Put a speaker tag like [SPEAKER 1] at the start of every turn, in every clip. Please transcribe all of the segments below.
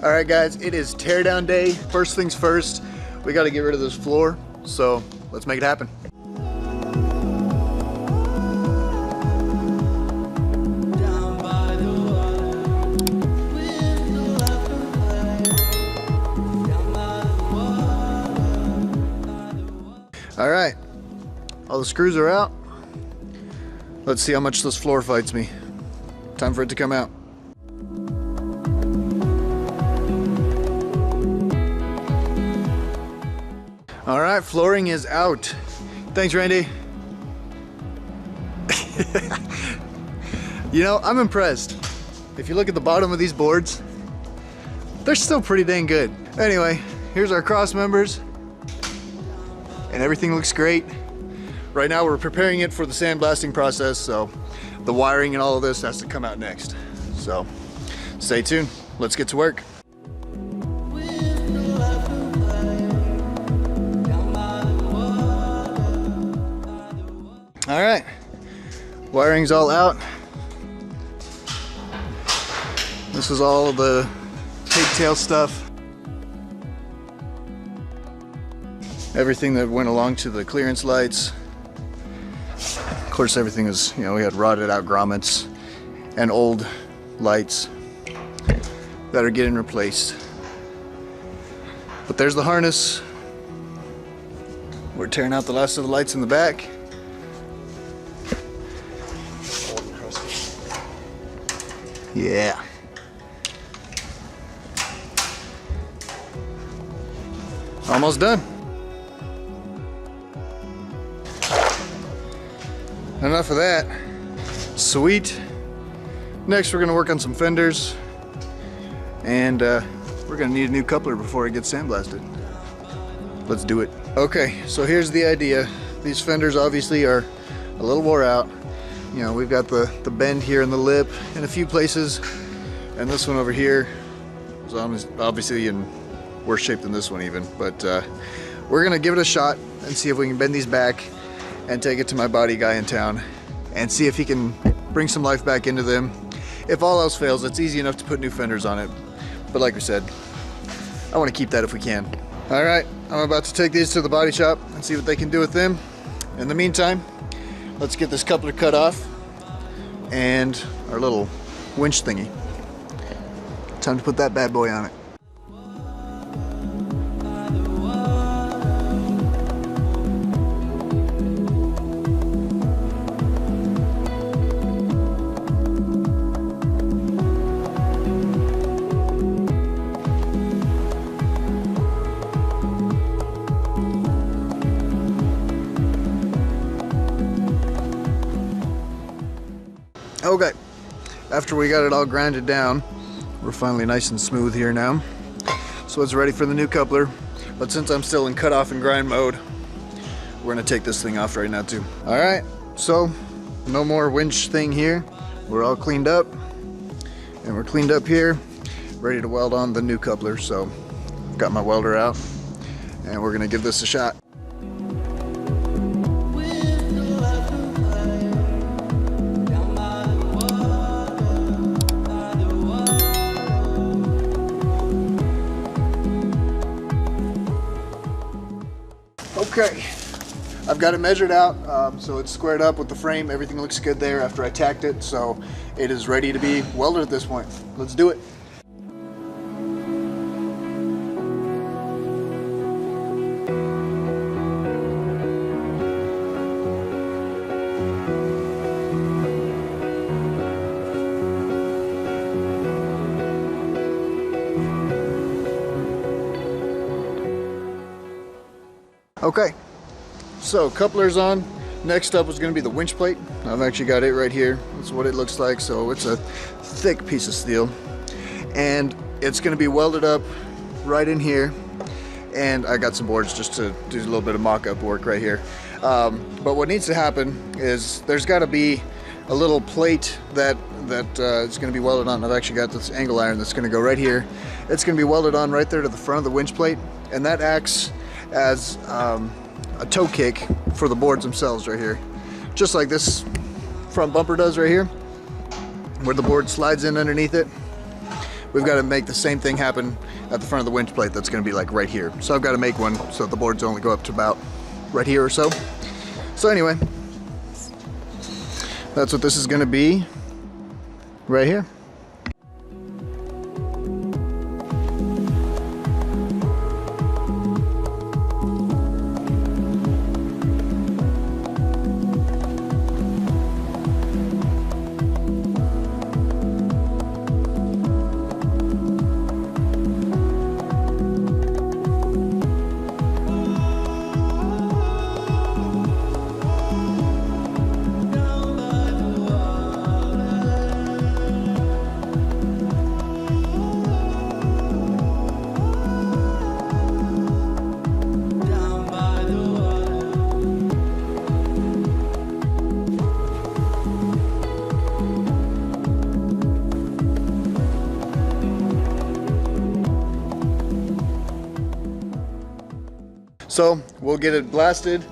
[SPEAKER 1] All right guys, it is teardown day. First things first, we got to get rid of this floor, so let's make it happen. All right, all the screws are out. Let's see how much this floor fights me. Time for it to come out. All right, flooring is out. Thanks, Randy. You know, I'm impressed. If you look at the bottom of these boards, they're still pretty dang good. Anyway, here's our cross members, and everything looks great. Right now we're preparing it for the sandblasting process, so the wiring and all of this has to come out next. So stay tuned, let's get to work. All right, wiring's all out. This is all of the pigtail stuff. Everything that went along to the clearance lights. Of course, everything is, you know, we had rotted out grommets and old lights that are getting replaced. But there's the harness. We're tearing out the last of the lights in the back. Yeah. Almost done. Enough of that. Sweet. Next we're gonna work on some fenders, and we're gonna need a new coupler before it gets sandblasted. Let's do it. Okay, so here's the idea. These fenders obviously are a little wore out. You know, we've got the bend here in the lip in a few places, and this one over here is obviously in worse shape than this one even, but we're gonna give it a shot and see if we can bend these back and take it to my body guy in town and see if he can bring some life back into them. If all else fails, it's easy enough to put new fenders on it, but like we said, I want to keep that if we can. All right, I'm about to take these to the body shop and see what they can do with them. In the meantime, let's get this coupler cut off and our little winch thingy. Time to put that bad boy on it. Okay, after we got it all grinded down, we're finally nice and smooth here now. So it's ready for the new coupler. But since I'm still in cut off and grind mode, we're gonna take this thing off right now too. All right, so no more winch thing here. We're all cleaned up, and we're cleaned up here, ready to weld on the new coupler. So got my welder out, and we're gonna give this a shot. Okay, I've got it measured out, so it's squared up with the frame. Everything looks good there after I tacked it, so it is ready to be welded at this point. Let's do it. Okay, so coupler's on. Next up is going to be the winch plate. I've actually got it right here. That's what it looks like. So it's a thick piece of steel, and it's going to be welded up right in here. And I got some boards just to do a little bit of mock-up work right here. But what needs to happen is there's got to be a little plate that is going to be welded on. I've actually got this angle iron that's going to go right here. It's going to be welded on right there to the front of the winch plate, and that acts as a toe kick for the boards themselves right here, just like this front bumper does right here, where the board slides in underneath it. we've got to make the same thing happen at the front of the winch plate that's going to be like right here. So I've got to make one so the boards only go up to about right here or so. So anyway, that's what this is going to be right here. So we'll get it blasted.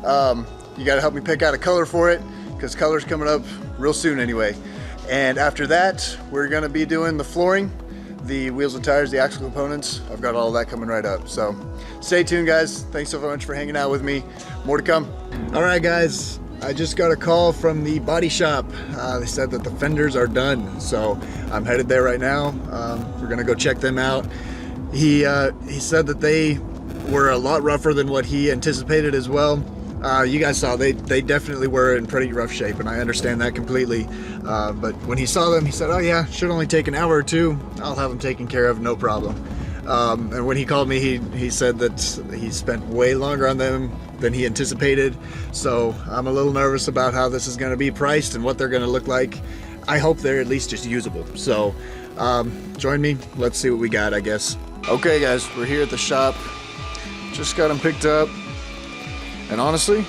[SPEAKER 1] You gotta help me pick out a color for it because color's coming up real soon anyway. And after that, we're gonna be doing the flooring, the wheels and tires, the axle components. I've got all that coming right up. So stay tuned, guys. Thanks so much for hanging out with me. More to come. All right, guys. I just got a call from the body shop. They said that the fenders are done. So I'm headed there right now. We're gonna go check them out. He said that they were a lot rougher than what he anticipated as well. You guys saw they definitely were in pretty rough shape, and I understand that completely. But when he saw them, he said, "Oh yeah, should only take an hour or two. I'll have them taken care of, no problem." And when he called me, he said that he spent way longer on them than he anticipated. So I'm a little nervous about how this is going to be priced and what they're going to look like. I hope they're at least just usable. So join me. Let's see what we got, I guess. Okay, guys, we're here at the shop. Just got them picked up, and honestly,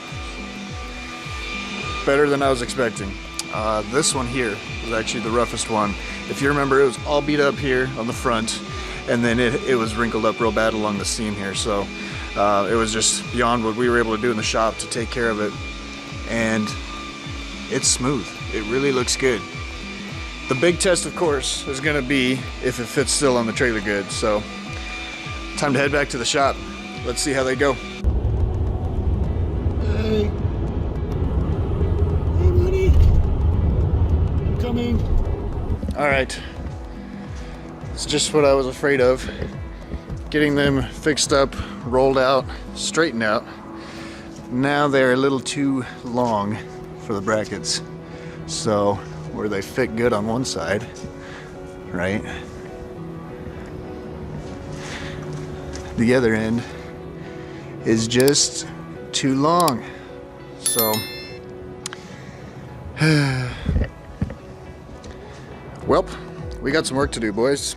[SPEAKER 1] better than I was expecting. This one here was actually the roughest one. If you remember, it was all beat up here on the front, and then it was wrinkled up real bad along the seam here. So it was just beyond what we were able to do in the shop to take care of it. And it's smooth. It really looks good. The big test, of course, is gonna be if it fits still on the trailer good. So time to head back to the shop. Let's see how they go. Hey. Hey, buddy. I'm coming. All right. It's just what I was afraid of. Getting them fixed up, rolled out, straightened out. Now they're a little too long for the brackets. So where they fit good on one side, right? The other end is just too long. So, well, we got some work to do, boys.